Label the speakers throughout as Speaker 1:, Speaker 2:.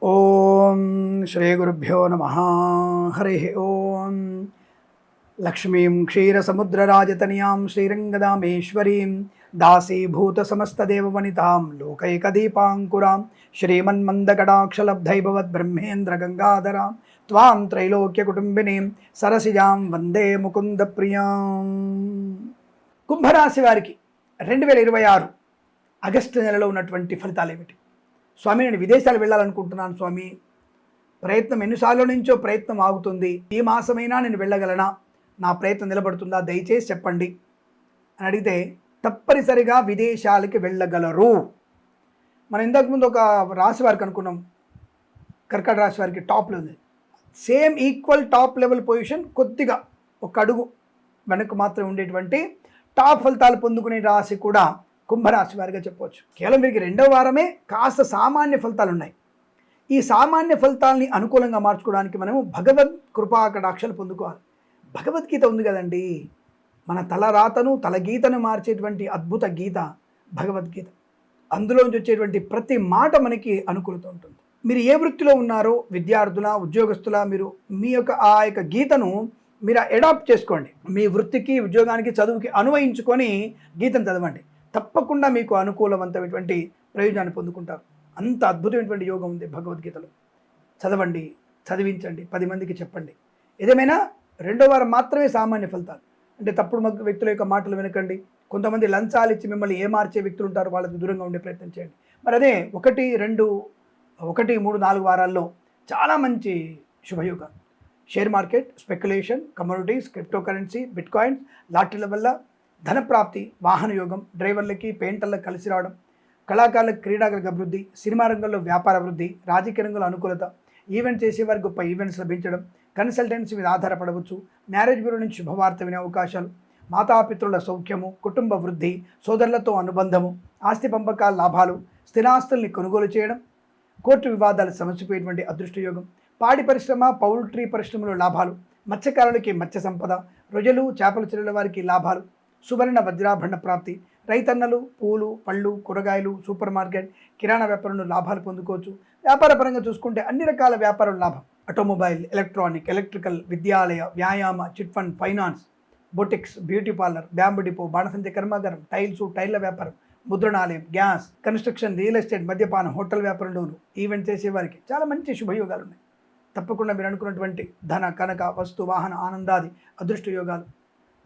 Speaker 1: ఓం శ్రీ గురుభ్యో నమ. హరి ఓం. లక్ష్మీం క్షీరసముద్రరాజతనయాం శ్రీరంగదామేశ్వరీం దాసీభూత సమస్తదేవవనితాం లోకైకదీపాంకురాం శ్రీమన్మందకటాక్షలబ్ధైభవద్బ్రహ్మేంద్రగంగాధరాం త్వాం త్రైలోక్యకుటుంబినీం సరసిజాం వందే ముకుందప్రియాం. కుంభరాశి వారికి 2026 ఆగస్టు నెలలో ఉన్నటువంటి ఫలితాలు ఏమిటి? స్వామి, నేను విదేశాలు వెళ్ళాలనుకుంటున్నాను స్వామి, ప్రయత్నం ఎన్నిసార్లు నుంచో ప్రయత్నం ఆగుతుంది, ఈ మాసమైనా నేను వెళ్ళగలనా, నా ప్రయత్నం నిలబడుతుందా, దయచేసి చెప్పండి అని అడిగితే తప్పనిసరిగా విదేశాలకి వెళ్ళగలరు. మనం ఇంతకుముందు ఒక రాశి వారికి అనుకున్నాం, కర్కాటక రాశి వారికి టాప్లో ఉంది. Same equal top level position, కొద్దిగా ఒక అడుగు వెనక్కు మాత్రం ఉండేటువంటి టాప్ ఫలితాలు పొందుకునే రాశి కూడా కుంభరాశి వారిగా చెప్పవచ్చు. కేవలం వీరికి 2వ వారమే కాస్త సామాన్య ఫలితాలు ఉన్నాయి. ఈ సామాన్య ఫలితాలని అనుకూలంగా మార్చుకోవడానికి మనము భగవద్ కృపా కటాక్షాలు పొందుకోవాలి. భగవద్గీత ఉంది కదండి, మన తలరాతను తలగీతను మార్చేటువంటి అద్భుత గీత భగవద్గీత. అందులోంచి వచ్చేటువంటి ప్రతి మాట మనకి అనుకూలత ఉంటుంది. మీరు ఏ వృత్తిలో ఉన్నారో, విద్యార్థుల, ఉద్యోగస్తుల, మీరు మీ యొక్క ఆ యొక్క గీతను మీరు అడాప్ట్ చేసుకోండి. మీ వృత్తికి, ఉద్యోగానికి, చదువుకి అన్వయించుకొని గీతను చదవండి. తప్పకుండా మీకు అనుకూలవంతమైనటువంటి ప్రయోజనాన్ని పొందుకుంటారు. అంత అద్భుతమైనటువంటి యోగం ఉంది భగవద్గీతలో. చదవండి, చదివించండి, 10 మందికి చెప్పండి. ఏదేమైనా 2వ వారం మాత్రమే సామాన్య ఫలితాలు. అంటే తప్పుడు వ్యక్తుల యొక్క మాటలు వినకండి. కొంతమంది లంచాలు ఇచ్చి మిమ్మల్ని ఏమార్చే వ్యక్తులు ఉంటారు, వాళ్ళకి దూరంగా ఉండే ప్రయత్నం చేయండి. మరి అదే 1, 2, 1, 3, 4 వారాల్లో చాలా మంచి శుభయోగాలు. Share market, speculation, commodities, crypto currency, bitcoins, లాటరీల వల్ల ధనప్రాప్తి, వాహన యోగం, డ్రైవర్లకి, పెయింటర్లకు కలిసి రావడం, కళాకారులకు, క్రీడాకారులకు అభివృద్ధి, సినిమా రంగంలో వ్యాపార అభివృద్ధి, రాజకీయ రంగంలో అనుకూలత, ఈవెంట్ చేసేవారికి గొప్ప ఈవెంట్స్ లభించడం, కన్సల్టెన్సీ మీద ఆధారపడవచ్చు, మ్యారేజ్ బ్యూరో నుంచి శుభవార్త వినే అవకాశాలు, మాతాపితృల సౌఖ్యము, కుటుంబ వృద్ధి, సోదరులతో అనుబంధము, ఆస్తి పంపకాల లాభాలు, స్థిరాస్తుల్ని కొనుగోలు చేయడం, కోర్టు వివాదాలు సమసిపోయేటువంటి అదృష్టయోగం, పాడి పరిశ్రమ, పౌల్ట్రీ పరిశ్రమలో లాభాలు, మత్స్యకారులకి మత్స్య సంపద, రొయ్యలు, చేపల చెరువుల వారికి లాభాలు, సువర్ణ వజ్రాభరణ ప్రాప్తి, రైతన్నలు, పూలు, పళ్ళు, కూరగాయలు, సూపర్ మార్కెట్, కిరాణా వ్యాపారంలో లాభాలు పొందుకోవచ్చు. వ్యాపార పరంగా చూసుకుంటే అన్ని రకాల వ్యాపారం లాభం. ఆటోమొబైల్, ఎలక్ట్రానిక్, ఎలక్ట్రికల్, విద్యాలయ, వ్యాయామ, chit fund, finance, boutiques, beauty parlour, bamboo depot, బాణసంచ కర్మాగారం, టైర్ల వ్యాపారం, ముద్రణాలయం, గ్యాస్, కన్స్ట్రక్షన్, రియల్ ఎస్టేట్, మద్యపానం, హోటల్ వ్యాపారంలోను, ఈవెంట్ చేసేవారికి చాలా మంచి శుభయోగాలు ఉన్నాయి. తప్పకుండా మీరు అనుకున్నటువంటి ధన, కనక, వస్తు, వాహన, ఆనందాది అదృష్ట యోగాలు,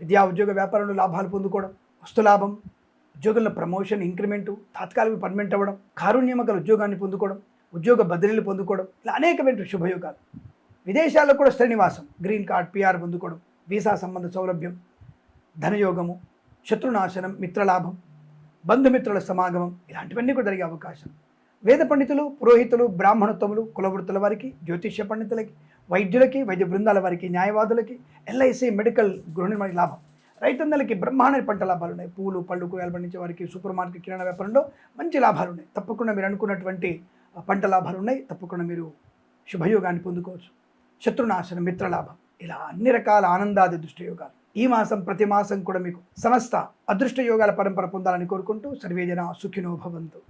Speaker 1: విద్యా, ఉద్యోగ, వ్యాపారంలో లాభాలు పొందుకోవడం, వస్తు లాభం, ఉద్యోగంలో ప్రమోషన్, ఇంక్రిమెంటు, తాత్కాలిక పర్మనెంట్ అవ్వడం, కారుణ్యమగల ఉద్యోగాన్ని పొందుకోవడం, ఉద్యోగ బదిలీలు పొందుకోవడం, ఇలా అనేకమైన శుభయోగాలు. విదేశాల్లో కూడా శ్రీనివాసం, గ్రీన్ కార్డ్, PR పొందుకోవడం, వీసా సంబంధ సౌలభ్యం, ధనయోగము, శత్రునాశనం, మిత్రలాభం, బంధుమిత్రుల సమాగమం, ఇలాంటివన్నీ కూడా జరిగే అవకాశం. వేద పండితులు, పురోహితులు, బ్రాహ్మణోత్తములు, కులవృత్తుల వారికి, జ్యోతిష్య పండితులకి, వైద్యులకి, వైద్య బృందాల వారికి, న్యాయవాదులకి, LIC, మెడికల్, గృహ నిర్మాణ లాభం, రైతన్నలకి బ్రహ్మాండ పంట లాభాలు ఉన్నాయి. పూలు, పళ్ళు, కూరగాయలు పండించే వారికి, సూపర్ మార్కెట్, కిరాణా వ్యాపారంలో మంచి లాభాలు ఉన్నాయి. తప్పకుండా మీరు అనుకున్నటువంటి పంట లాభాలు ఉన్నాయి. తప్పకుండా మీరు శుభయోగాన్ని పొందుకోవచ్చు. శత్రునాశనం, మిత్రలాభం, ఇలా అన్ని రకాల ఆనందాది దృష్టయోగాలు. ఈ మాసం, ప్రతి మాసం కూడా మీకు సమస్త అదృష్ట యోగాల పరంపర పొందాలని కోరుకుంటూ సర్వేజన సుఖినో భవంతు.